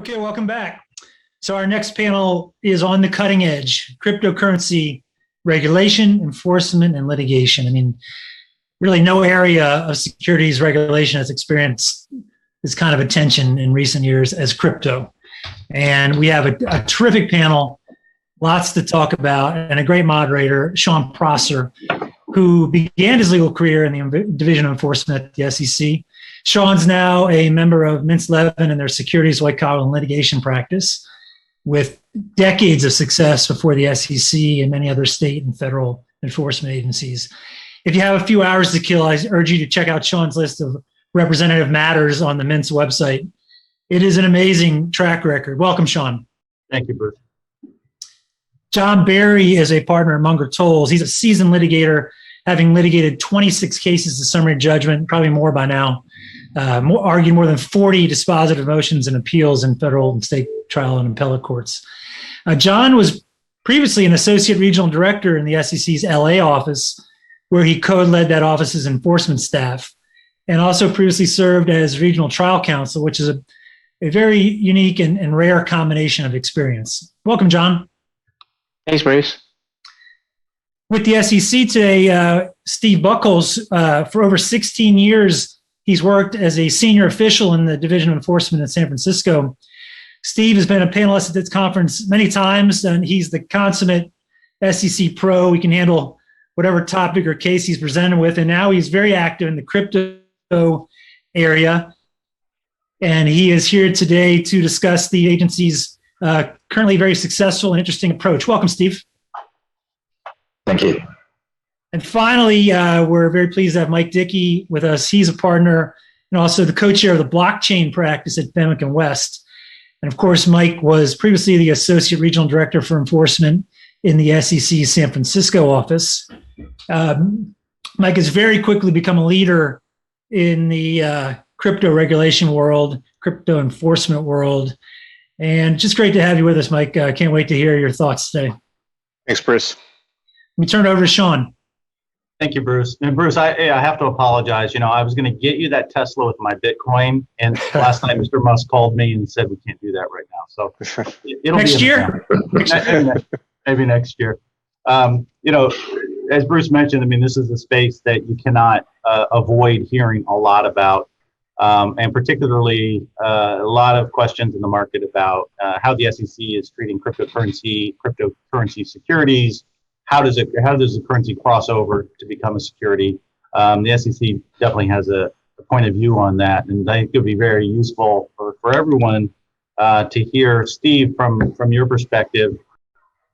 Okay, welcome back. So our next panel is on the cutting edge, cryptocurrency regulation, enforcement, and litigation. I mean, really no area of securities regulation has experienced this kind of attention in recent years as crypto. And we have a terrific panel, lots to talk about, and a great moderator, Sean Prosser, who began his legal career in the Division of Enforcement at the SEC. Sean's now a member of Mintz, Levin and their securities, white collar, and litigation practice with decades of success before the SEC and many other state and federal enforcement agencies. If you have a few hours to kill, I urge you to check out Sean's list of representative matters on the Mintz website. It is an amazing track record. Welcome, Sean. Thank you, Bruce. John Barry is a partner at Munger Tolles. He's a seasoned litigator, having litigated 26 cases to summary judgment, probably more by now. Argued more than 40 dispositive motions and appeals in federal and state trial and appellate courts. John was previously an associate regional director in the SEC's LA office, where he co-led that office's enforcement staff, and also previously served as regional trial counsel, which is a very unique and rare combination of experience. Welcome, John. Thanks, Bruce. With the SEC today, Steve Buchholz, for over 16 years, he's worked as a senior official in the Division of Enforcement in San Francisco. Steve has been a panelist at this conference many times, and he's the consummate SEC pro. He can handle whatever topic or case he's presented with, and now he's very active in the crypto area. And he is here today to discuss the agency's currently very successful and interesting approach. Welcome, Steve. Thank you. And finally, we're very pleased to have Mike Dicke with us. He's a partner and also the co-chair of the blockchain practice at Fenwick and West. And of course, Mike was previously the associate regional director for enforcement in the SEC San Francisco office. Mike has very quickly become a leader in the crypto regulation world, crypto enforcement world. And just great to have you with us, Mike. Can't wait to hear your thoughts today. Thanks, Bruce. Let me turn it over to Sean. Thank you, Bruce. And Bruce, I have to apologize. I was going to get you that Tesla with my Bitcoin, and last night Mr. Musk called me and said we can't do that right now. So it'll next be year. Maybe next year. As Bruce mentioned, I mean, this is a space that you cannot avoid hearing a lot about, and particularly a lot of questions in the market about how the SEC is treating cryptocurrency securities. How does the currency cross over to become a security? The SEC definitely has a point of view on that, and I think it would be very useful for everyone to hear, Steve, from your perspective.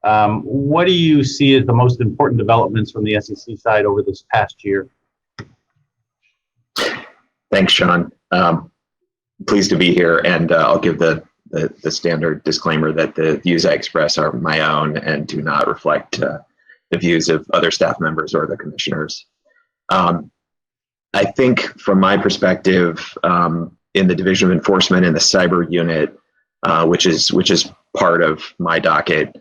What do you see as the most important developments from the SEC side over this past year? Thanks, Sean. Pleased to be here, and I'll give the standard disclaimer that the views I express are my own and do not reflect the views of other staff members or the commissioners. I think from my perspective, in the Division of Enforcement in the cyber unit, which is part of my docket,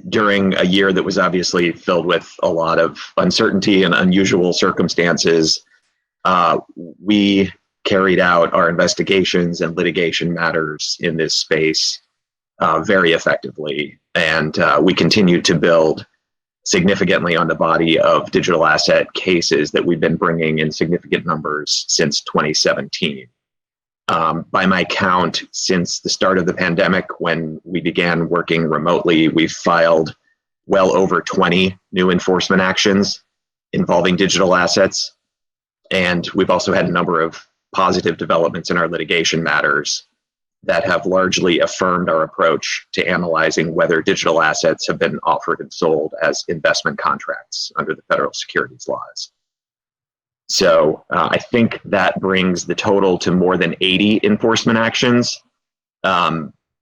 during a year that was obviously filled with a lot of uncertainty and unusual circumstances, we carried out our investigations and litigation matters in this space very effectively. And we continued to build significantly on the body of digital asset cases that we've been bringing in significant numbers since 2017. By my count, since the start of the pandemic, when we began working remotely, we've filed well over 20 new enforcement actions involving digital assets. And we've also had a number of positive developments in our litigation matters that have largely affirmed our approach to analyzing whether digital assets have been offered and sold as investment contracts under the federal securities laws. So I think that brings the total to more than 80 enforcement actions,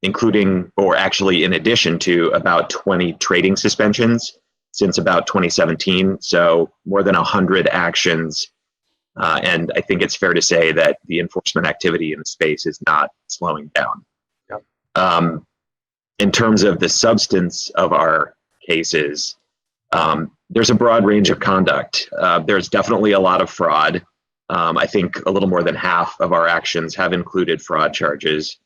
including, or actually in addition to, about 20 trading suspensions since about 2017. So more than 100 actions. And I think it's fair to say that the enforcement activity in the space is not slowing down. Yep. In terms of the substance of our cases, there's a broad range of conduct. There's definitely a lot of fraud. I think a little more than half of our actions have included fraud charges.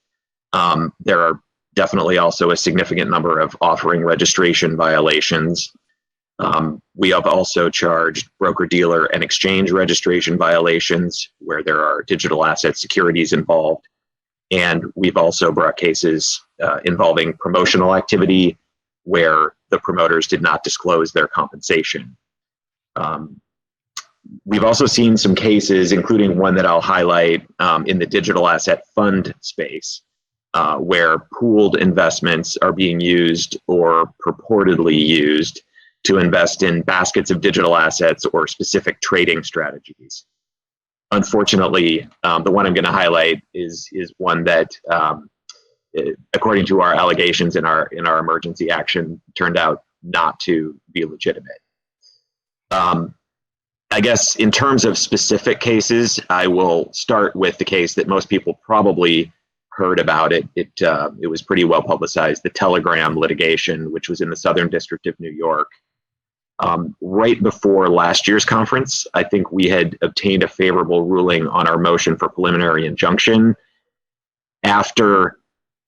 There are definitely also a significant number of offering registration violations. We have also charged broker-dealer and exchange registration violations where there are digital asset securities involved. And we've also brought cases involving promotional activity where the promoters did not disclose their compensation. We've also seen some cases, including one that I'll highlight in the digital asset fund space, where pooled investments are being used or purportedly used to invest in baskets of digital assets or specific trading strategies. Unfortunately, the one I'm going to highlight is one that, according to our allegations in our emergency action, turned out not to be legitimate. I guess in terms of specific cases, I will start with the case that most people probably heard about. It was pretty well publicized, the Telegram litigation, which was in the Southern District of New York. Right before last year's conference, I think we had obtained a favorable ruling on our motion for preliminary injunction. After,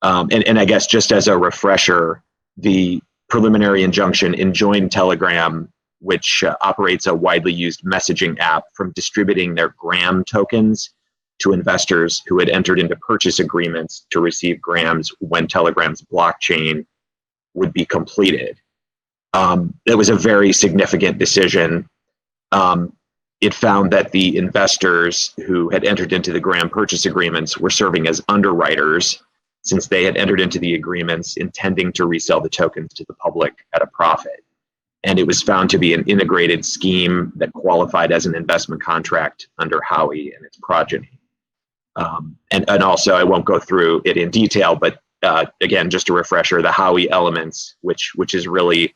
and I guess just as a refresher, the preliminary injunction enjoined Telegram, which operates a widely used messaging app, from distributing their Gram tokens to investors who had entered into purchase agreements to receive Grams when Telegram's blockchain would be completed. It was a very significant decision. It found that the investors who had entered into the Gram purchase agreements were serving as underwriters, since they had entered into the agreements intending to resell the tokens to the public at a profit. And it was found to be an integrated scheme that qualified as an investment contract under Howey and its progeny. And also, I won't go through it in detail, but again, just a refresher, the Howey elements, which is really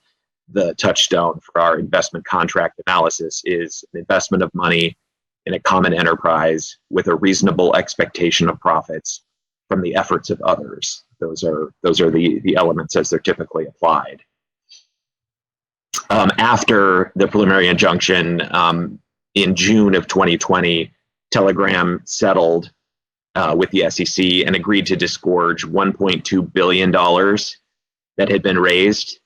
the touchstone for our investment contract analysis, is an investment of money in a common enterprise with a reasonable expectation of profits from the efforts of others. Those are the elements as they're typically applied. After the preliminary injunction, in June of 2020, Telegram settled with the SEC and agreed to disgorge $1.2 billion that had been raised,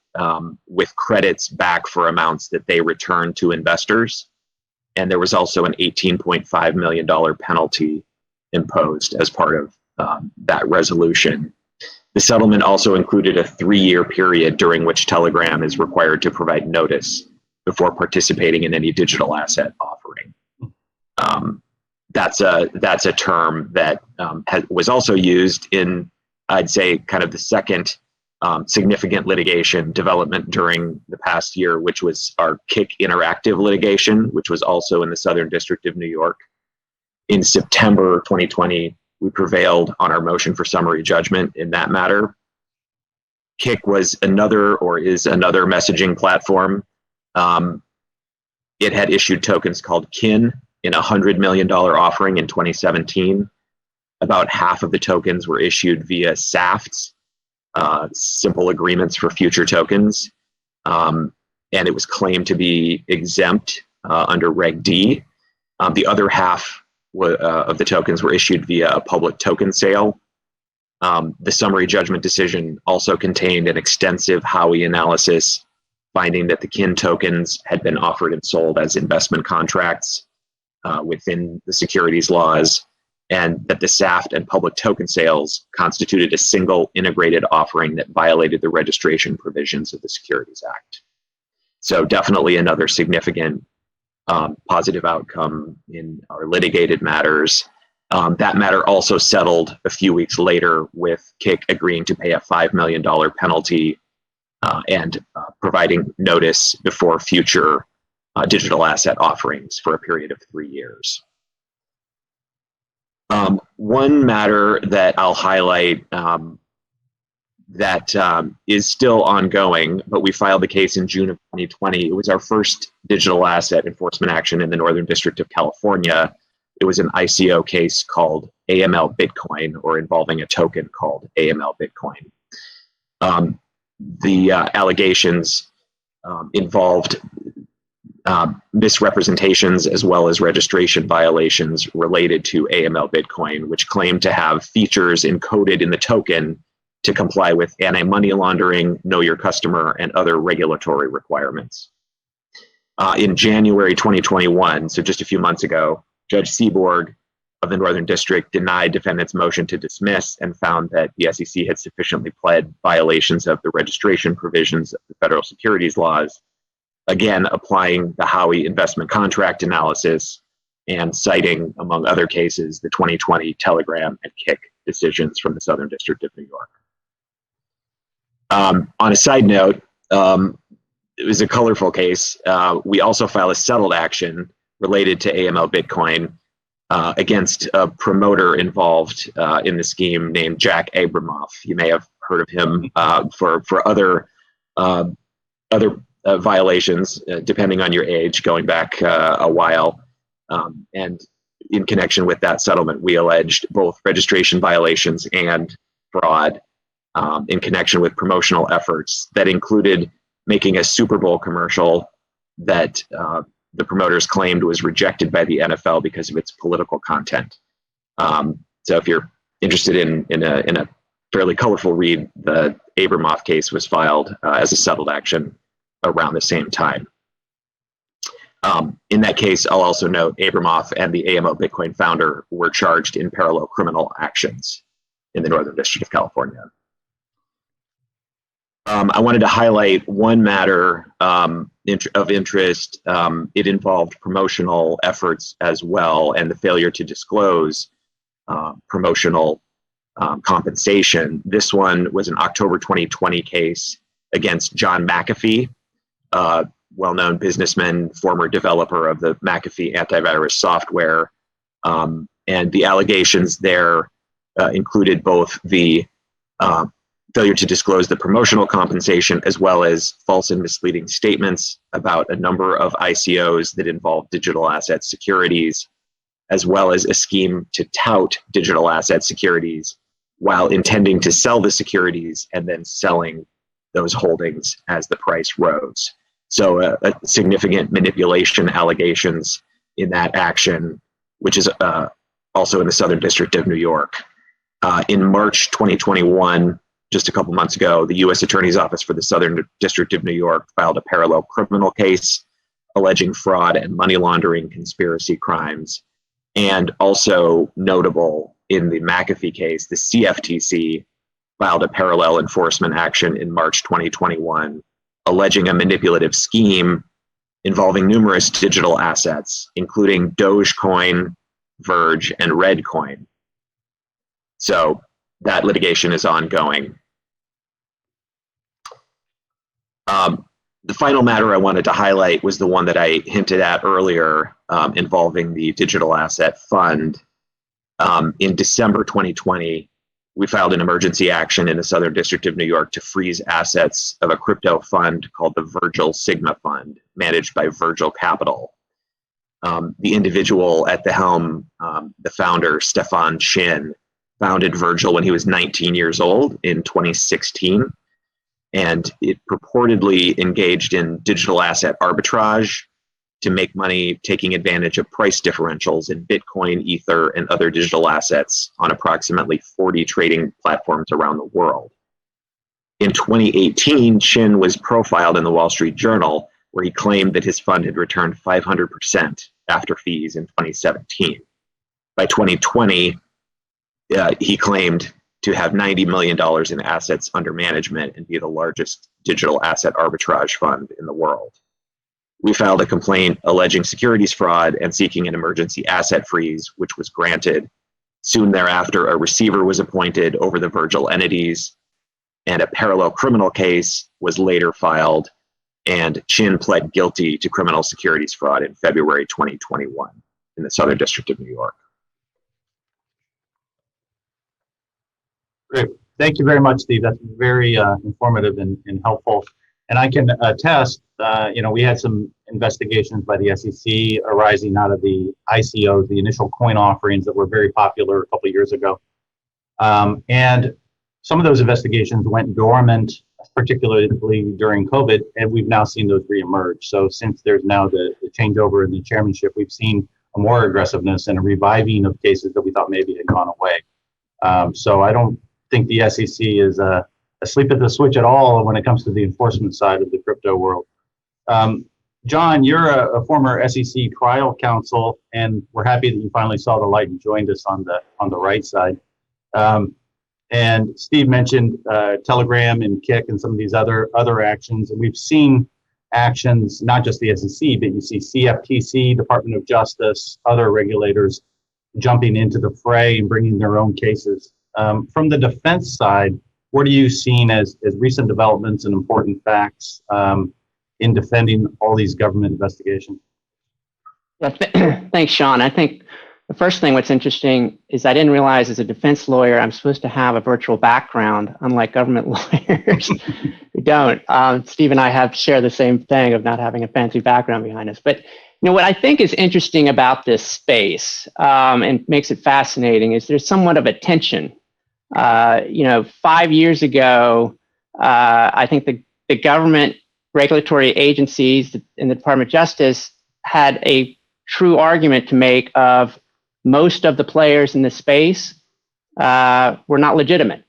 with credits back for amounts that they returned to investors. And there was also an $18.5 million penalty imposed as part of that resolution. The settlement also included a 3-year period during which Telegram is required to provide notice before participating in any digital asset offering. That's a term that was also used in, I'd say, kind of the second significant litigation development during the past year, which was our Kick Interactive litigation, which was also in the Southern District of New York. In September 2020, we prevailed on our motion for summary judgment in that matter. Kick was is another messaging platform. It had issued tokens called KIN in a $100 million offering in 2017. About half of the tokens were issued via SAFTs, simple agreements for future tokens. And it was claimed to be exempt under Reg D. The other half of the tokens were issued via a public token sale. The summary judgment decision also contained an extensive Howey analysis, finding that the KIN tokens had been offered and sold as investment contracts within the securities laws, and that the SAFT and public token sales constituted a single integrated offering that violated the registration provisions of the Securities Act. So definitely another significant positive outcome in our litigated matters. That matter also settled a few weeks later, with Kick agreeing to pay a $5 million penalty and providing notice before future digital asset offerings for a period of 3 years. One matter that I'll highlight that is still ongoing, but we filed the case in June of 2020. It was our first digital asset enforcement action in the Northern District of California. It was an ICO case called AML Bitcoin, or involving a token called AML Bitcoin. The allegations involved misrepresentations as well as registration violations related to AML Bitcoin, which claimed to have features encoded in the token to comply with anti-money laundering, know your customer, and other regulatory requirements. In January 2021, so just a few months ago, Judge Seaborg of the Northern District denied defendants' motion to dismiss and found that the SEC had sufficiently pled violations of the registration provisions of the federal securities laws, again applying the Howey investment contract analysis and citing, among other cases, the 2020 Telegram and Kik decisions from the Southern District of New York. On a side note, it was a colorful case. We also filed a settled action related to AML Bitcoin against a promoter involved in the scheme named Jack Abramoff. You may have heard of him for other violations, depending on your age, going back a while. And in connection with that settlement, we alleged both registration violations and fraud in connection with promotional efforts that included making a Super Bowl commercial that the promoters claimed was rejected by the NFL because of its political content. So if you're interested in a fairly colorful read, the Abramoff case was filed as a settled action around the same time. In that case, I'll also note Abramoff and the AML Bitcoin founder were charged in parallel criminal actions in the Northern District of California. I wanted to highlight one matter of interest. It involved promotional efforts as well, and the failure to disclose promotional compensation. This one was an October 2020 case against John McAfee, well-known businessman, former developer of the McAfee antivirus software. And the allegations there included both the failure to disclose the promotional compensation, as well as false and misleading statements about a number of ICOs that involved digital asset securities, as well as a scheme to tout digital asset securities while intending to sell the securities and then selling those holdings as the price rose. So a significant manipulation allegations in that action, which is also in the Southern District of New York. In March 2021, just a couple months ago, the U.S. Attorney's Office for the Southern District of New York filed a parallel criminal case alleging fraud and money laundering conspiracy crimes. And also notable in the McAfee case, the CFTC filed a parallel enforcement action in March 2021, alleging a manipulative scheme involving numerous digital assets, including Dogecoin, Verge, and Redcoin. So that litigation is ongoing. The final matter I wanted to highlight was the one that I hinted at earlier, involving the digital asset fund. In December 2020, we filed an emergency action in the Southern District of New York to freeze assets of a crypto fund called the Virgil Sigma Fund, managed by Virgil Capital. The individual at the helm, the founder, Stefan Chin, founded Virgil when he was 19 years old in 2016, and it purportedly engaged in digital asset arbitrage to make money taking advantage of price differentials in Bitcoin, Ether, and other digital assets on approximately 40 trading platforms around the world. In 2018, Chin was profiled in the Wall Street Journal, where he claimed that his fund had returned 500% after fees in 2017. By 2020, he claimed to have $90 million in assets under management and be the largest digital asset arbitrage fund in the world. We filed a complaint alleging securities fraud and seeking an emergency asset freeze, which was granted. Soon thereafter, a receiver was appointed over the Virgil entities, and a parallel criminal case was later filed, and Chin pled guilty to criminal securities fraud in February 2021 in the Southern District of New York. Great. Thank you very much, Steve. That's very informative and helpful. And I can attest, we had some investigations by the SEC arising out of the ICOs, the initial coin offerings that were very popular a couple of years ago. And some of those investigations went dormant particularly during COVID, and we've now seen those reemerge. So since there's now the changeover in the chairmanship, we've seen a more aggressiveness and a reviving of cases that we thought maybe had gone away. So I don't think the SEC is asleep at the switch at all when it comes to the enforcement side of the crypto world. John, you're a former SEC trial counsel, and we're happy that you finally saw the light and joined us on the right side. And Steve mentioned Telegram and Kick and some of these other actions, and we've seen actions, not just the SEC, but you see CFTC, Department of Justice, other regulators jumping into the fray and bringing their own cases. From the defense side, what are you seeing as recent developments and important facts in defending all these government investigations? Yeah, thanks, Sean. I think the first thing what's interesting is I didn't realize as a defense lawyer I'm supposed to have a virtual background, unlike government lawyers who don't. Steve and I share the same thing of not having a fancy background behind us. But what I think is interesting about this space and makes it fascinating is there's somewhat of a tension. 5 years ago, I think the government regulatory agencies in the Department of Justice had a true argument to make of most of the players in this space were not legitimate.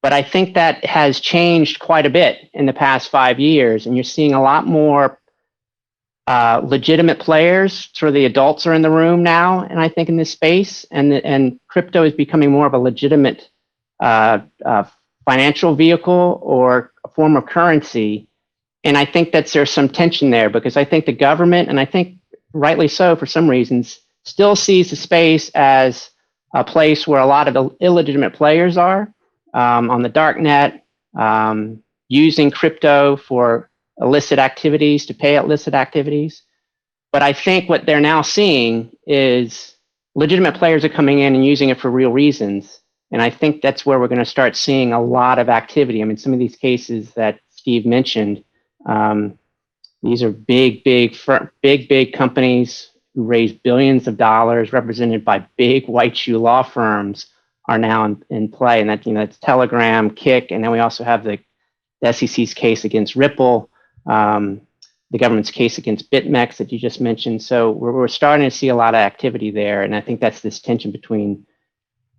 But I think that has changed quite a bit in the past 5 years, and you're seeing a lot more legitimate players. Sort of the adults are in the room now, and I think in this space, and crypto is becoming more of a legitimate financial vehicle or a form of currency. And I think that there's some tension there because I think the government, and I think rightly so for some reasons, still sees the space as a place where a lot of illegitimate players are on the dark net, using crypto for illicit activities, to pay illicit activities. But I think what they're now seeing is legitimate players are coming in and using it for real reasons. And I think that's where we're going to start seeing a lot of activity. I mean, some of these cases that Steve mentioned, these are big companies who raise billions of dollars, represented by big white shoe law firms, are now in play. And that's Telegram, Kick, and then we also have the SEC's case against Ripple, the government's case against BitMEX that you just mentioned. So we're starting to see a lot of activity there, and I think that's this tension between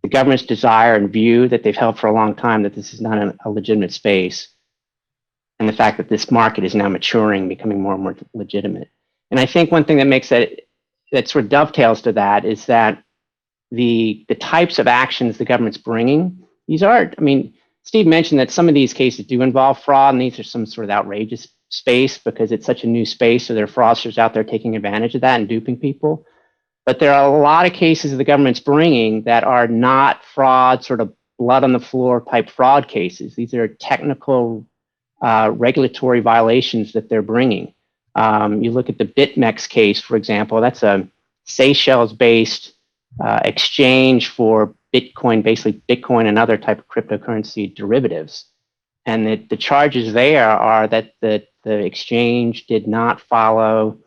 the government's desire and view that they've held for a long time that this is not a legitimate space, and the fact that this market is now maturing, becoming more and more legitimate. And I think one thing that makes that sort of dovetails to that is that the types of actions the government's bringing, Steve mentioned that some of these cases do involve fraud, and these are some sort of outrageous space because it's such a new space, so there are fraudsters out there taking advantage of that and duping people. But there are a lot of cases the government's bringing that are not fraud, sort of blood on the floor type fraud cases. These are technical regulatory violations that they're bringing. You look at the BitMEX case, for example, that's a Seychelles-based exchange for Bitcoin, basically Bitcoin and other type of cryptocurrency derivatives. And the charges there are that the exchange did not follow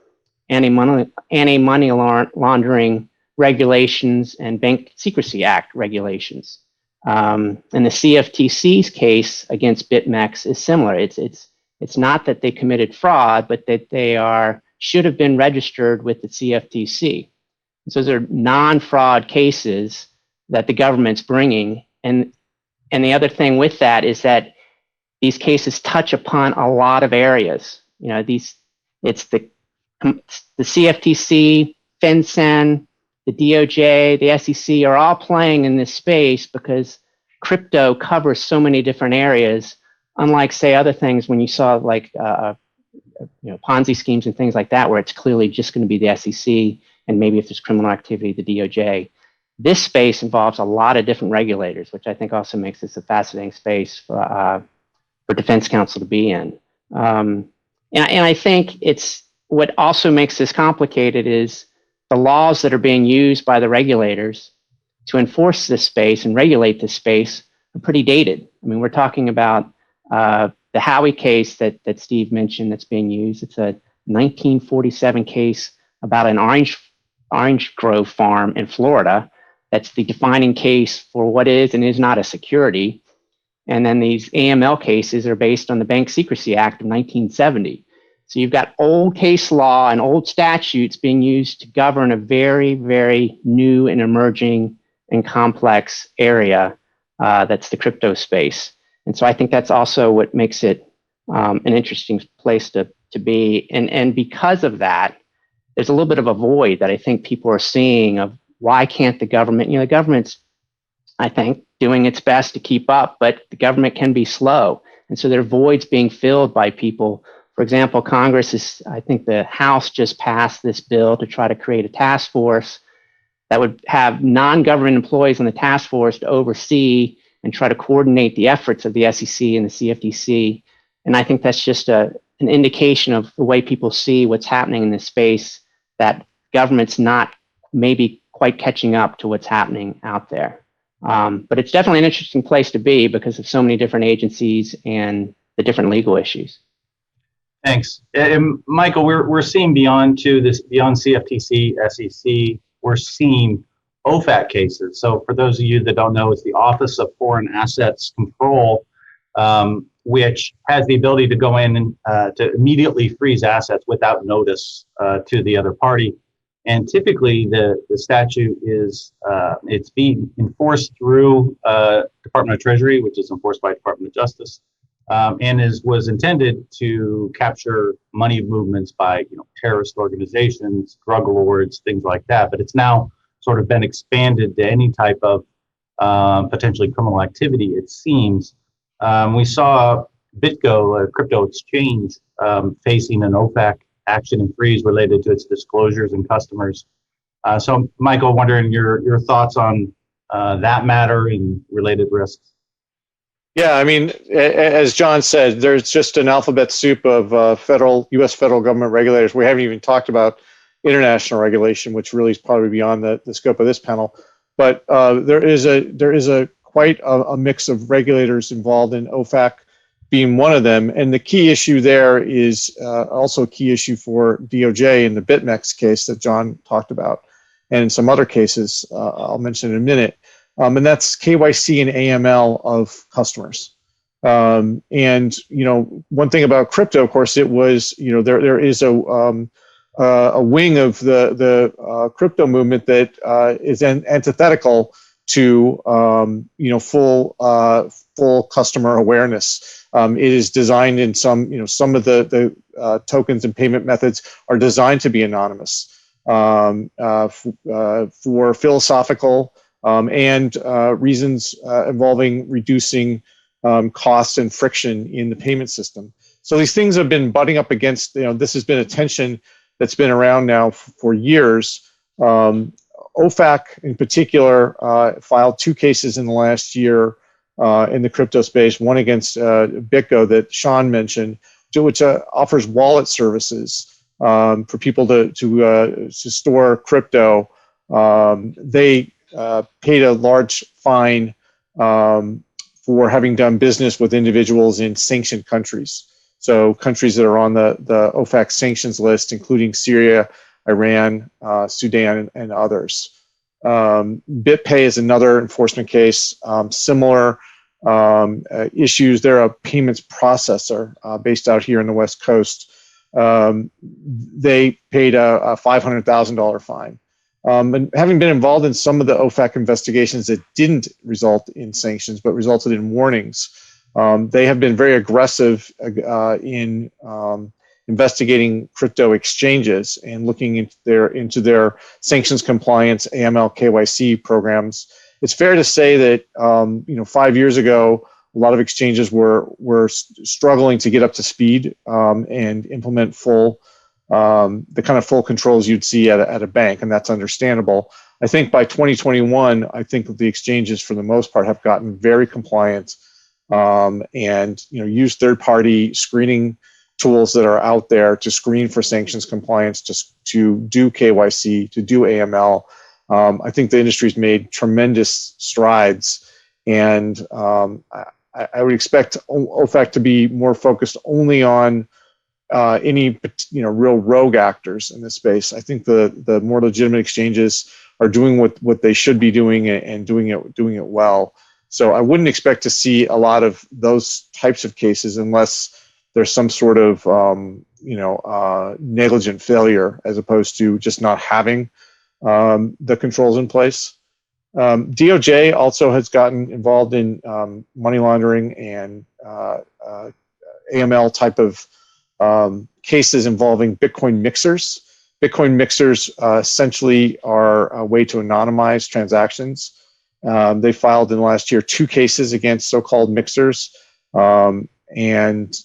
anti-money laundering regulations and Bank Secrecy Act regulations. And the CFTC's case against BitMEX is similar. It's not that they committed fraud, but that they should have been registered with the CFTC. So those are non-fraud cases that the government's bringing. And the other thing with that is that these cases touch upon a lot of areas. It's the CFTC, FinCEN, the DOJ, the SEC are all playing in this space because crypto covers so many different areas. Unlike, say, other things when you saw like Ponzi schemes and things like that, where it's clearly just going to be the SEC and maybe if there's criminal activity, the DOJ. This space involves a lot of different regulators, which I think also makes this a fascinating space for defense counsel to be in. And I think what also makes this complicated is the laws that are being used by the regulators to enforce this space and regulate this space are pretty dated. I mean, we're talking about the Howey case that Steve mentioned that's being used. It's a 1947 case about an orange grove farm in Florida. That's the defining case for what is and is not a security. And then these AML cases are based on the Bank Secrecy Act of 1970. So you've got old case law and old statutes being used to govern a very, very new and emerging and complex area that's the crypto space. And so I think that's also what makes it an interesting place to be. And because of that, there's a little bit of a void that I think people are seeing of why can't the government, the government's, I think, doing its best to keep up, but the government can be slow. And so there are voids being filled by people. For example, I think the House just passed this bill to try to create a task force that would have non-government employees on the task force to oversee and try to coordinate the efforts of the SEC and the CFTC. And I think that's just an indication of the way people see what's happening in this space, that government's not maybe quite catching up to what's happening out there. But it's definitely an interesting place to be because of so many different agencies and the different legal issues. Thanks. And Michael, we're seeing beyond CFTC, SEC, we're seeing OFAC cases. So for those of you that don't know, it's the Office of Foreign Assets Control, which has the ability to go in and to immediately freeze assets without notice to the other party. And typically the statute is, it's being enforced through Department of Treasury, which is enforced by Department of Justice, and was intended to capture money movements by terrorist organizations, drug lords, things like that. But it's now sort of been expanded to any type of potentially criminal activity, it seems. We saw BitGo, a crypto exchange, facing an OFAC action and freeze related to its disclosures and customers. So, Michael, wondering your thoughts on that matter and related risks. Yeah, I mean, as John said, there's just an alphabet soup of U.S. federal government regulators. We haven't even talked about international regulation, which really is probably beyond the scope of this panel. But there is quite a mix of regulators involved in OFAC being one of them. And the key issue there is also a key issue for DOJ in the BitMEX case that John talked about, and some other cases I'll mention in a minute. And that's KYC and AML of customers. And, one thing about crypto, of course, it was, there is a wing of the crypto movement that is antithetical to, full customer awareness. It is designed in some of the tokens and payment methods are designed to be anonymous for philosophical and reasons involving reducing costs and friction in the payment system. So these things have been butting up against, this has been a tension that's been around now for years. OFAC in particular filed 2 cases in the last year in the crypto space, one against BitGo that Sean mentioned, which offers wallet services for people to store crypto. They paid a large fine for having done business with individuals in sanctioned countries. So countries that are on the OFAC sanctions list, including Syria, Iran, Sudan, and others. BitPay is another enforcement case. Similar issues. They're a payments processor based out here in the West Coast. They paid a $500,000 fine. And having been involved in some of the OFAC investigations that didn't result in sanctions but resulted in warnings, they have been very aggressive in investigating crypto exchanges and looking into their sanctions compliance, AML, KYC programs. It's fair to say that 5 years ago, a lot of exchanges were struggling to get up to speed and implement the kind of full controls you'd see at a bank, and that's understandable. I think by 2021, I think the exchanges, for the most part, have gotten very compliant and use third-party screening tools that are out there to screen for sanctions compliance, to do KYC, to do AML. I think the industry's made tremendous strides, and I would expect OFAC to be more focused only on any real rogue actors in this space. I think the more legitimate exchanges are doing what they should be doing and doing it well. So I wouldn't expect to see a lot of those types of cases unless there's some sort of negligent failure as opposed to just not having the controls in place. DOJ also has gotten involved in money laundering and AML type of cases involving Bitcoin mixers. Bitcoin mixers essentially are a way to anonymize transactions. They filed in the last year 2 cases against so-called mixers, and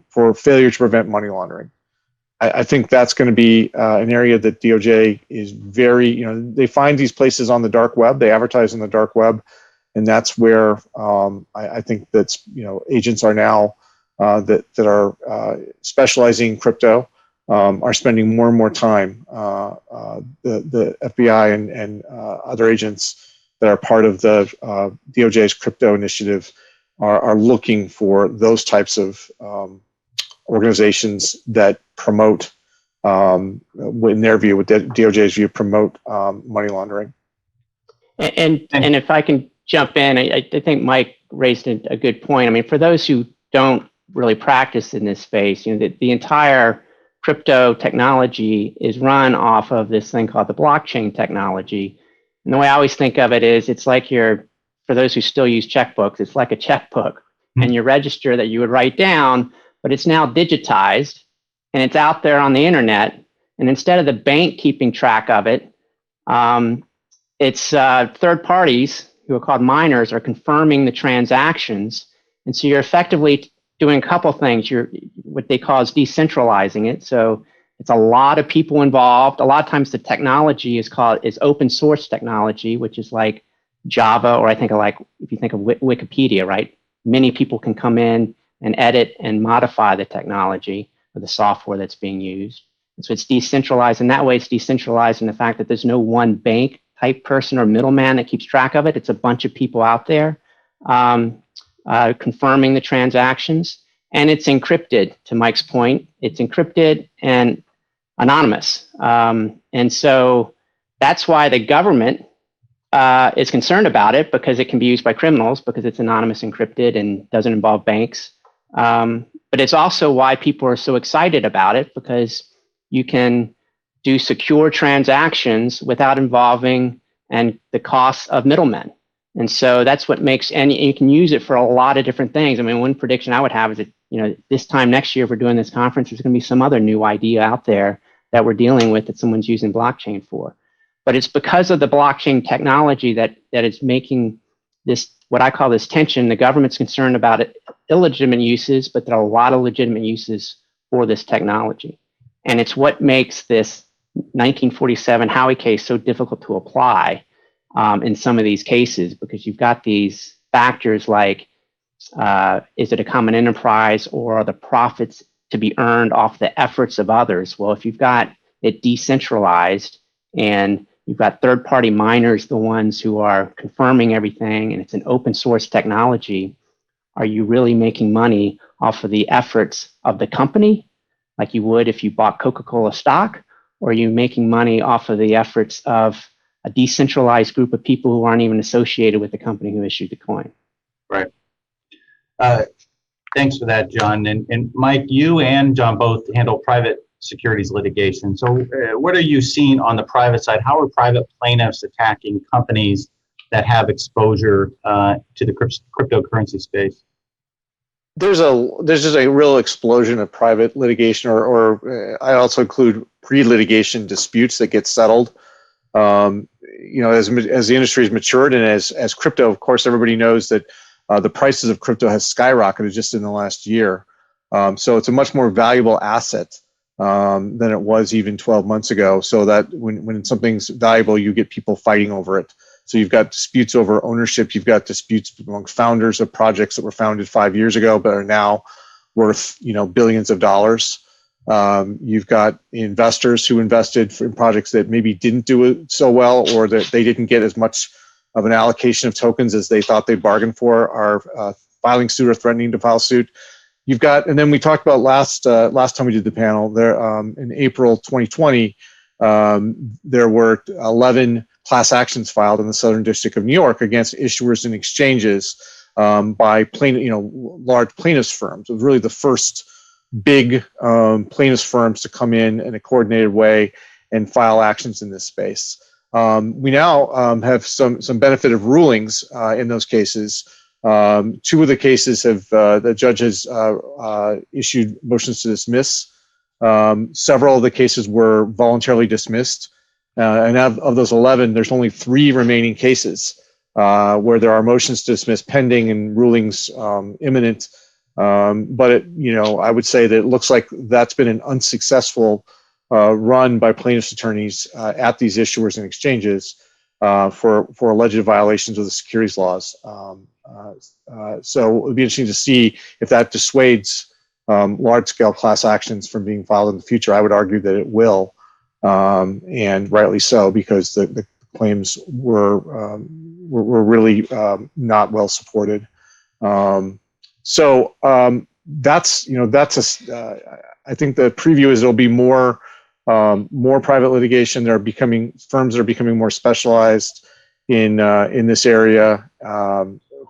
for failure to prevent money laundering. I think that's going to be an area that DOJ is very, they find these places on the dark web, they advertise on the dark web, and that's where I think that's, agents are now that are specializing in crypto are spending more and more time. The FBI and other agents that are part of the DOJ's crypto initiative are looking for those types of organizations that promote, in their view, with the DOJ's view, promote money laundering. And if I can jump in, I think Mike raised a good point. I mean, for those who don't really practice in this space, the entire crypto technology is run off of this thing called the blockchain technology. And the way I always think of it is, it's like for those who still use checkbooks, it's like a checkbook and your register that you would write down, but it's now digitized and it's out there on the internet. And instead of the bank keeping track of it, it's third parties who are called miners are confirming the transactions. And so you're effectively doing a couple things. You're what they call is decentralizing it. So it's a lot of people involved. A lot of times the technology is open source technology, which is like Java, or I think if you think of Wikipedia, right? Many people can come in and edit and modify the technology or the software that's being used. And so it's decentralized, and that way it's decentralized in the fact that there's no one bank type person or middleman that keeps track of it. It's a bunch of people out there confirming the transactions, and it's encrypted. To Mike's point, it's encrypted and anonymous. And so that's why the government is concerned about it, because it can be used by criminals because it's anonymous, encrypted, and doesn't involve banks. But it's also why people are so excited about it, because you can do secure transactions without involving the costs of middlemen. And so that's what makes, and you can use it for a lot of different things. I mean, one prediction I would have is that, this time next year, if we're doing this conference, there's going to be some other new idea out there that we're dealing with that someone's using blockchain for. But it's because of the blockchain technology that is making this, what I call this tension. The government's concerned about it, illegitimate uses, but there are a lot of legitimate uses for this technology. And it's what makes this 1947 Howey case so difficult to apply in some of these cases, because you've got these factors like, is it a common enterprise, or are the profits to be earned off the efforts of others? Well, if you've got it decentralized and you've got third-party miners, the ones who are confirming everything, and it's an open source technology, are you really making money off of the efforts of the company, like you would if you bought Coca-Cola stock? Or are you making money off of the efforts of a decentralized group of people who aren't even associated with the company who issued the coin? Right. Thanks for that, John. And Mike, you and John both handle private securities litigation. So what are you seeing on the private side? How are private plaintiffs attacking companies that have exposure to the cryptocurrency space? There's just a real explosion of private litigation, or I also include pre-litigation disputes that get settled. As the industry has matured, and as crypto, of course, everybody knows that the prices of crypto has skyrocketed just in the last year. So it's a much more valuable asset than it was even 12 months ago. So that when something's valuable, you get people fighting over it. So you've got disputes over ownership. You've got disputes among founders of projects that were founded 5 years ago but are now worth billions of dollars. You've got investors who invested in projects that maybe didn't do it so well, or that they didn't get as much of an allocation of tokens as they thought they bargained for, are filing suit or threatening to file suit. You've got, and then we talked about last time we did the panel there in April 2020. There were 11 class actions filed in the Southern District of New York against issuers and exchanges by large plaintiffs firms. It was really the first big plaintiffs firms to come in a coordinated way and file actions in this space. We now have some benefit of rulings in those cases. Two of the cases have the judge has issued motions to dismiss. Several of the cases were voluntarily dismissed, and of those 11, there's only 3 remaining cases where there are motions to dismiss pending and rulings imminent. But I would say that it looks like that's been an unsuccessful run by plaintiffs' attorneys at these issuers and exchanges for alleged violations of the securities laws. So it'll be interesting to see if that dissuades large-scale class actions from being filed in the future. I would argue that it will, and rightly so, because the claims were really not well supported. I think the preview is there'll be more private litigation. There are firms that are becoming more specialized in this area,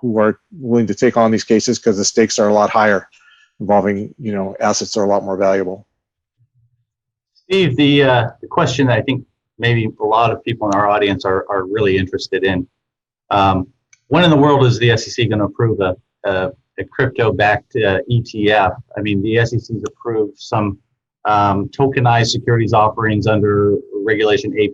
who are willing to take on these cases because the stakes are a lot higher, involving assets that are a lot more valuable. Steve, the question that I think maybe a lot of people in our audience are really interested in: when in the world is the SEC going to approve a crypto-backed ETF? I mean, the SEC's approved some tokenized securities offerings under Regulation A+,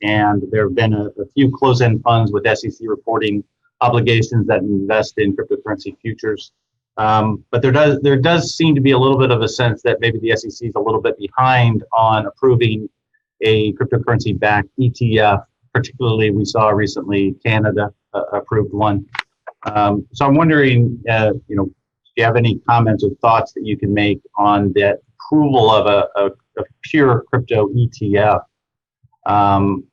and there have been a few closed-end funds with SEC reporting obligations that invest in cryptocurrency futures. But there does seem to be a little bit of a sense that maybe the SEC is a little bit behind on approving a cryptocurrency-backed ETF. Particularly, we saw recently Canada approved one. So I'm wondering, if you have any comments or thoughts that you can make on the approval of a pure crypto ETF,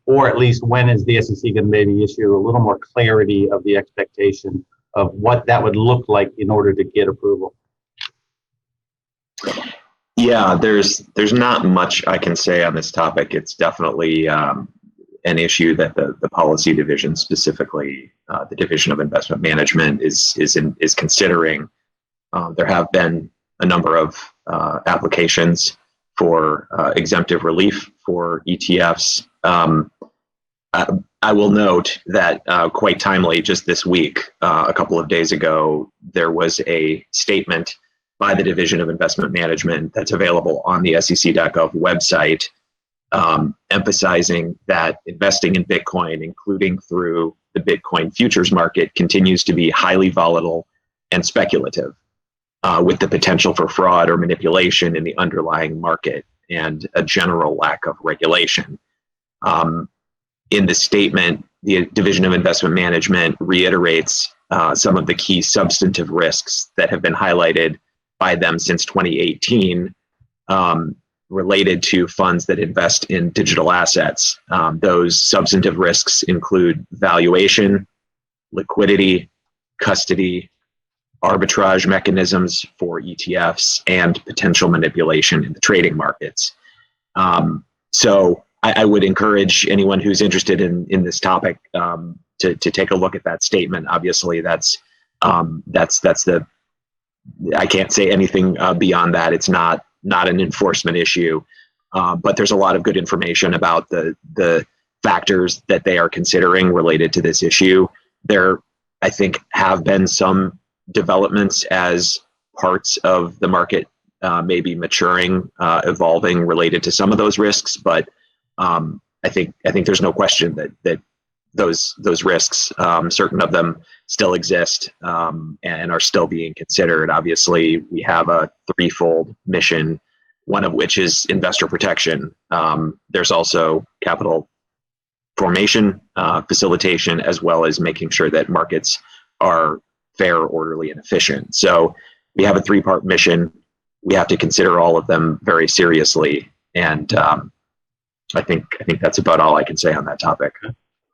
or at least when is the SEC going to maybe issue a little more clarity of the expectation of what that would look like in order to get approval? Yeah, there's not much I can say on this topic. It's definitely an issue that the policy division, specifically the Division of Investment Management, is considering. There have been a number of applications for exemptive relief for ETFs. I will note that quite timely, just this week, a couple of days ago, there was a statement by the Division of Investment Management that's available on the SEC.gov website, emphasizing that investing in Bitcoin, including through the Bitcoin futures market, continues to be highly volatile and speculative, with the potential for fraud or manipulation in the underlying market and a general lack of regulation. In the statement, the Division of Investment Management reiterates some of the key substantive risks that have been highlighted by them since 2018, related to funds that invest in digital assets. Those substantive risks include valuation, liquidity, custody, arbitrage mechanisms for ETFs, and potential manipulation in the trading markets. So I would encourage anyone who's interested in this topic to take a look at that statement. Obviously, that's the, I can't say anything beyond that. It's not an enforcement issue, but there's a lot of good information about the factors that they are considering related to this issue. There, I think, have been some developments as parts of the market may be maturing, evolving related to some of those risks, but I think there's no question that those risks, certain of them, still exist and are still being considered. Obviously, we have a threefold mission, one of which is investor protection. There's also capital formation, facilitation, as well as making sure that markets are fair, orderly, and efficient. So we have a three-part mission. We have to consider all of them very seriously, and I think that's about all I can say on that topic.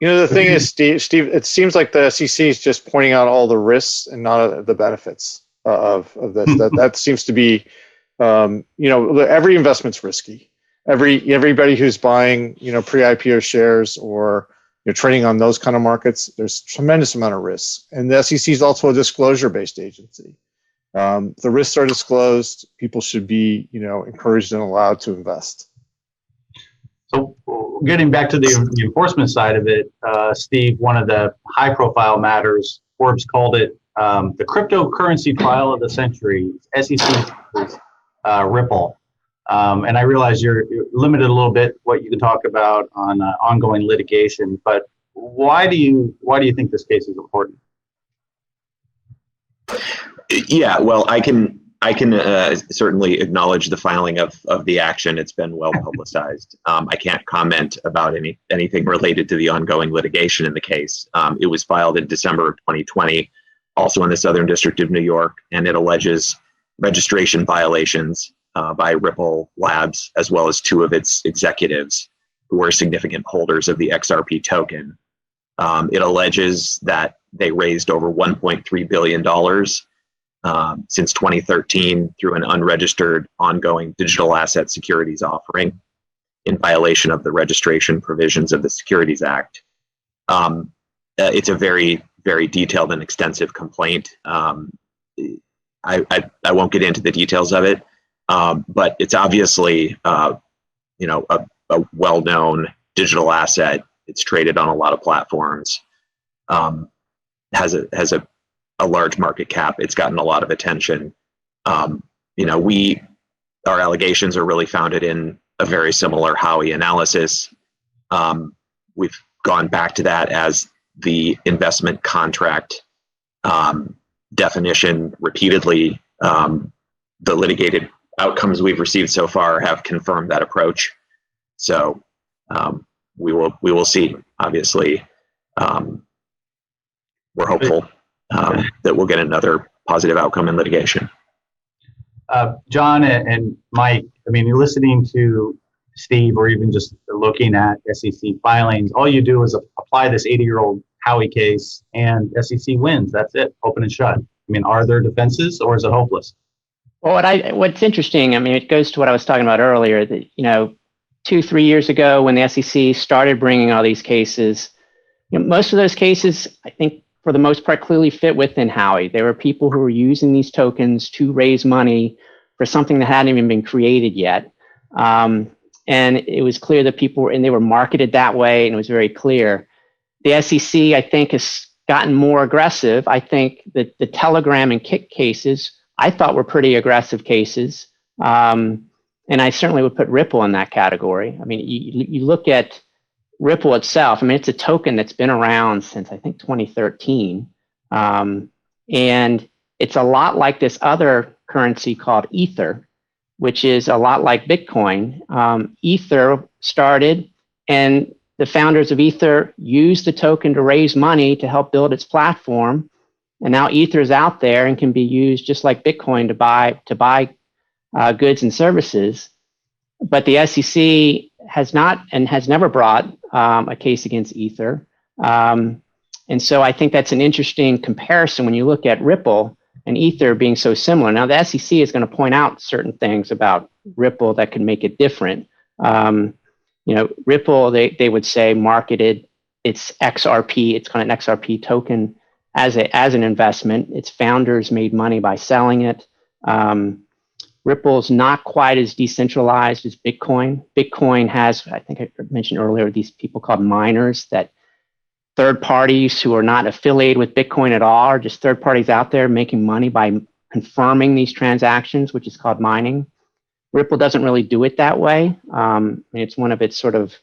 The thing is, Steve, it seems like the SEC is just pointing out all the risks and not the benefits of this. That seems to be, every investment's risky. Everybody who's buying, pre-IPO shares or, you're trading on those kind of markets, there's tremendous amount of risks. And the SEC is also a disclosure-based agency. The risks are disclosed. People should be, encouraged and allowed to invest. So getting back to the enforcement side of it, Steve, one of the high-profile matters, Forbes called it the cryptocurrency trial of the century, SEC Ripple. And I realize you're limited a little bit what you can talk about on ongoing litigation, but why do you think this case is important? Yeah, well, I can certainly acknowledge the filing of the action. It's been well publicized. I can't comment about anything related to the ongoing litigation in the case. It was filed in December of 2020, also in the Southern District of New York, and it alleges registration violations by Ripple Labs, as well as two of its executives who were significant holders of the XRP token. It alleges that they raised over $1.3 billion since 2013 through an unregistered ongoing digital asset securities offering in violation of the registration provisions of the Securities Act. It's a very, very detailed and extensive complaint. I won't get into the details of it. But it's obviously, a well-known digital asset. It's traded on a lot of platforms. Has a large market cap. It's gotten a lot of attention. Our allegations are really founded in a very similar Howey analysis. We've gone back to that as the investment contract definition repeatedly. The litigated outcomes we've received so far have confirmed that approach. So we will see. Obviously, we're hopeful that we'll get another positive outcome in litigation. John and Mike, I mean, you're listening to Steve or even just looking at SEC filings. All you do is apply this 80-year-old Howey case and SEC wins. That's it, open and shut. I mean, are there defenses or is it hopeless? Well, what's interesting, I mean, it goes to what I was talking about earlier, that, 2-3 years ago when the SEC started bringing all these cases, most of those cases, I think, for the most part, clearly fit within Howey. There were people who were using these tokens to raise money for something that hadn't even been created yet. And it was clear that they were marketed that way, and it was very clear. The SEC, I think, has gotten more aggressive. I think that the Telegram and Kick cases, I thought were pretty aggressive cases. And I certainly would put Ripple in that category. I mean, you look at Ripple itself, I mean, it's a token that's been around since, I think, 2013. And it's a lot like this other currency called Ether, which is a lot like Bitcoin. Ether started, and the founders of Ether used the token to raise money to help build its platform. And now Ether is out there and can be used just like Bitcoin to buy goods and services. But the SEC has not and has never brought a case against Ether. And so I think that's an interesting comparison when you look at Ripple and Ether being so similar. Now, the SEC is going to point out certain things about Ripple that could make it different. Ripple, they would say, marketed its XRP, it's kind of an XRP token, as an investment. Its founders made money by selling it. Ripple's not quite as decentralized as Bitcoin. Bitcoin has, I think I mentioned earlier, these people called miners, that third parties who are not affiliated with Bitcoin at all, are just third parties out there making money by confirming these transactions, which is called mining. Ripple doesn't really do it that way. It's one of its sort of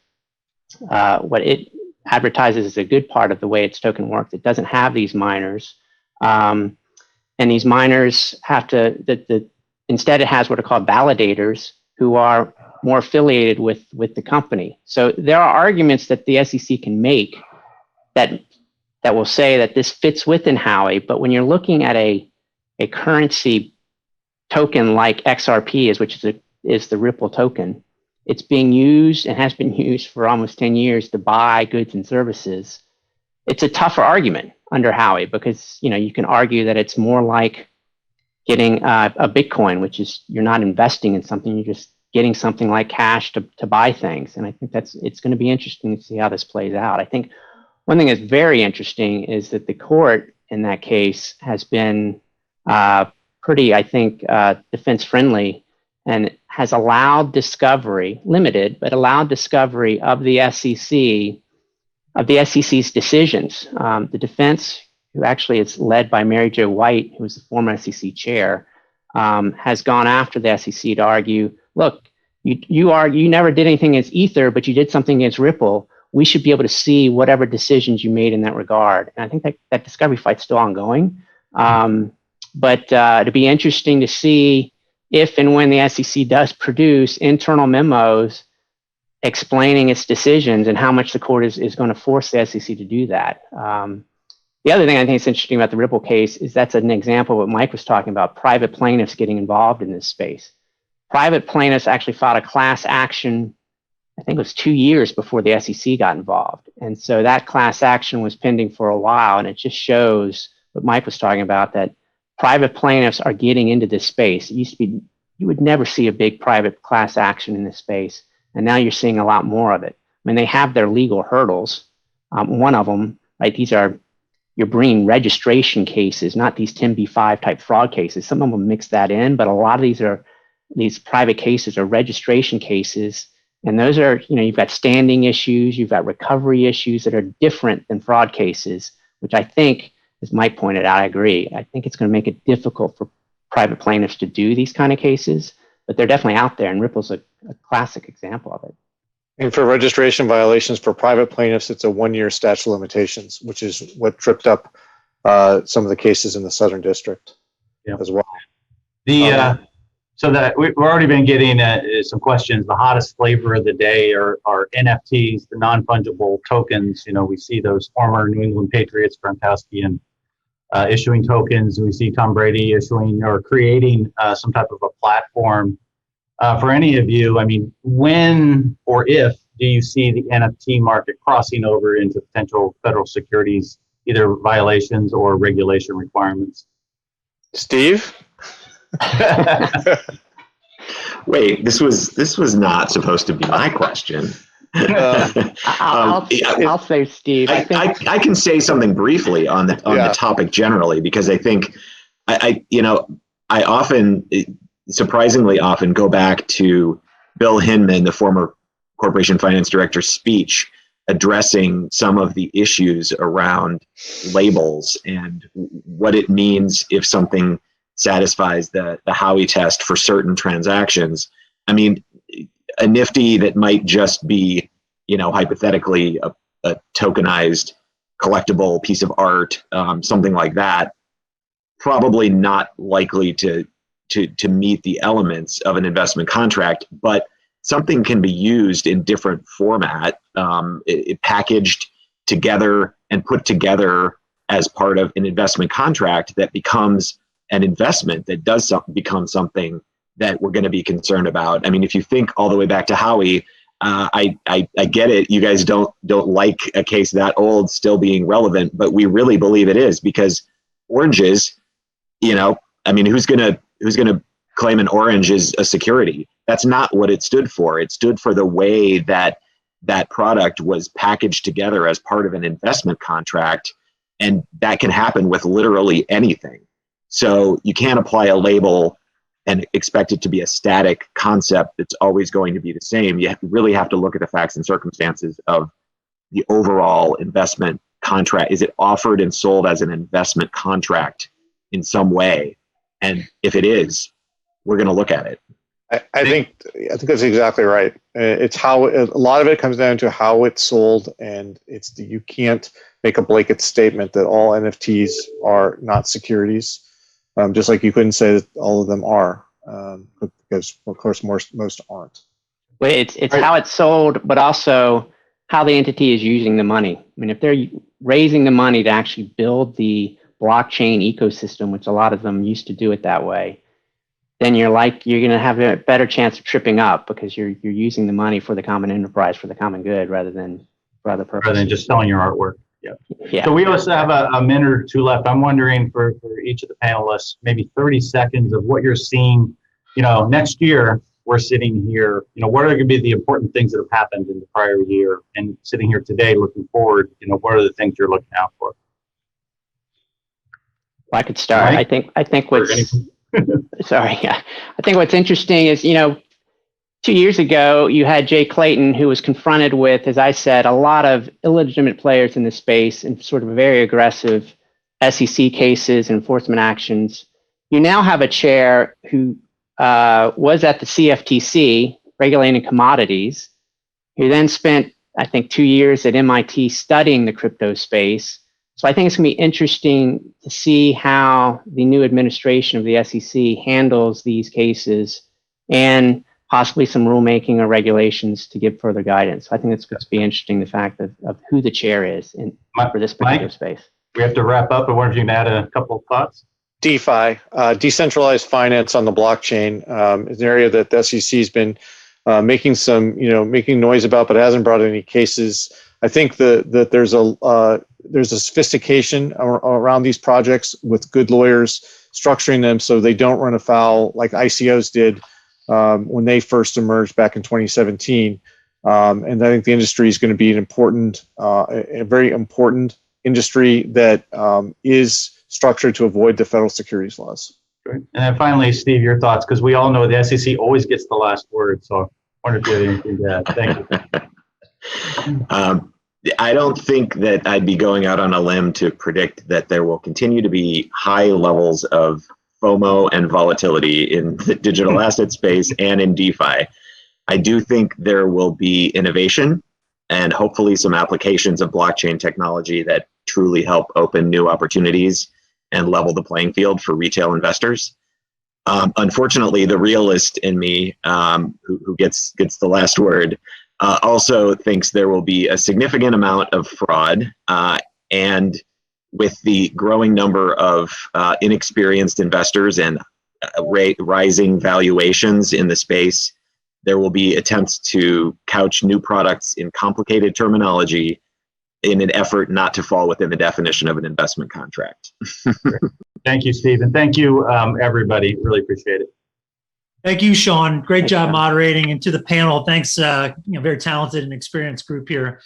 what it advertises as a good part of the way its token works. It doesn't have these miners. And these miners have to, instead it has what are called validators who are more affiliated with the company. So there are arguments that the SEC can make that will say that this fits within Howey, but when you're looking at a currency token like XRP which is the Ripple token, it's being used and has been used for almost 10 years to buy goods and services. It's a tougher argument under Howey because you can argue that it's more like getting a Bitcoin, which is you're not investing in something, you're just getting something like cash to buy things. And I think it's going to be interesting to see how this plays out. I think one thing that's very interesting is that the court in that case has been pretty, I think, defense friendly, and has allowed discovery, limited, but allowed discovery of the SEC, of the SEC's decisions. The defense, who actually is led by Mary Jo White, who was the former SEC chair, has gone after the SEC to argue, look, you never did anything against Ether, but you did something against Ripple. We should be able to see whatever decisions you made in that regard. And I think that discovery fight's still ongoing. But it'd be interesting to see if and when the SEC does produce internal memos explaining its decisions and how much the court is going to force the SEC to do that. The other thing I think is interesting about the Ripple case is that's an example of what Mike was talking about, private plaintiffs getting involved in this space. Private plaintiffs actually filed a class action, I think it was 2 years before the SEC got involved. And so that class action was pending for a while, and it just shows what Mike was talking about, that private plaintiffs are getting into this space. It used to be, you would never see a big private class action in this space, and now you're seeing a lot more of it. I mean, they have their legal hurdles. One of them, right, you're bringing registration cases, not these 10b5 type fraud cases. Some of them mix that in, but a lot of these private cases are registration cases. And those are, you've got standing issues, you've got recovery issues that are different than fraud cases, which I think, as Mike pointed out, I agree. I think it's going to make it difficult for private plaintiffs to do these kind of cases, but they're definitely out there, and Ripple's a classic example of it. And for registration violations for private plaintiffs, it's a 1-year statute of limitations, which is what tripped up some of the cases in the Southern District as well. So that we've already been getting some questions. The hottest flavor of the day are NFTs, the non-fungible tokens. We see those former New England Patriots, Gronkowski, and issuing tokens. We see Tom Brady issuing or creating some type of a platform. For any of you, I mean, when or if do you see the NFT market crossing over into potential federal securities, either violations or regulation requirements? Steve? Wait, this was not supposed to be my question. I'll say, Steve. I can say something briefly on the topic generally, because I think I often, surprisingly often, go back to Bill Hinman, the former corporation finance director's speech, addressing some of the issues around labels and what it means if something satisfies the Howey test for certain transactions. I mean, a nifty that might just be, hypothetically a tokenized collectible piece of art, something like that, probably not likely to meet the elements of an investment contract, but something can be used in different format, it packaged together and put together as part of an investment contract that becomes an investment that does become something that we're going to be concerned about. I mean, if you think all the way back to Howey, I get it. You guys don't like a case that old still being relevant, but we really believe it is, because oranges, I mean, who's going to claim an orange is a security? That's not what it stood for. It stood for the way that product was packaged together as part of an investment contract, and that can happen with literally anything. So you can't apply a label and expect it to be a static concept that's always going to be the same. You really have to look at the facts and circumstances of the overall investment contract. Is it offered and sold as an investment contract in some way? And if it is, we're going to look at it. I think that's exactly right. It's how a lot of it comes down to how it's sold, and you can't make a blanket statement that all NFTs are not securities. Just like you couldn't say that all of them are, because of course most aren't. Well, it's right. How it's sold, but also how the entity is using the money. I mean, if they're raising the money to actually build the blockchain ecosystem, which a lot of them used to do it that way, then you're going to have a better chance of tripping up, because you're using the money for the common enterprise, for the common good, rather than for other purposes. Rather than just selling your artwork. Yeah. So we also have a minute or two left. I'm wondering for each of the panelists, maybe 30 seconds of what you're seeing, next year we're sitting here, what are going to be the important things that have happened in the prior year, and sitting here today looking forward, what are the things you're looking out for? I could start. Mike? I think what's sorry. Yeah. I think what's interesting is, 2 years ago, you had Jay Clayton, who was confronted with, as I said, a lot of illegitimate players in the space and sort of very aggressive SEC cases, enforcement actions. You now have a chair who was at the CFTC regulating commodities, who then spent, I think, 2 years at MIT studying the crypto space. So I think it's going to be interesting to see how the new administration of the SEC handles these cases and possibly some rulemaking or regulations to give further guidance. I think it's going to be interesting, the fact of who the chair is for this particular space. We have to wrap up. I wonder if you can add a couple of thoughts. DeFi, decentralized finance on the blockchain, is an area that the SEC has been making noise about, but hasn't brought any cases. I think that there's a sophistication around these projects with good lawyers structuring them so they don't run afoul like ICOs did when they first emerged back in 2017. And I think the industry is going to be an important, a very important industry that is structured to avoid the federal securities laws. Great. And then finally, Steve, your thoughts, because we all know the SEC always gets the last word. So I wonder if you have anything to add. Thank you. I don't think that I'd be going out on a limb to predict that there will continue to be high levels of FOMO and volatility in the digital asset space and in DeFi. I do think there will be innovation and hopefully some applications of blockchain technology that truly help open new opportunities and level the playing field for retail investors. Unfortunately, the realist in me, who gets the last word, also thinks there will be a significant amount of fraud, and with the growing number of inexperienced investors and rising valuations in the space, there will be attempts to couch new products in complicated terminology in an effort not to fall within the definition of an investment contract. Thank you, Steve, and thank you, everybody. Really appreciate it. Thank you, Sean. Great job moderating, and to the panel, thanks. Very talented and experienced group here.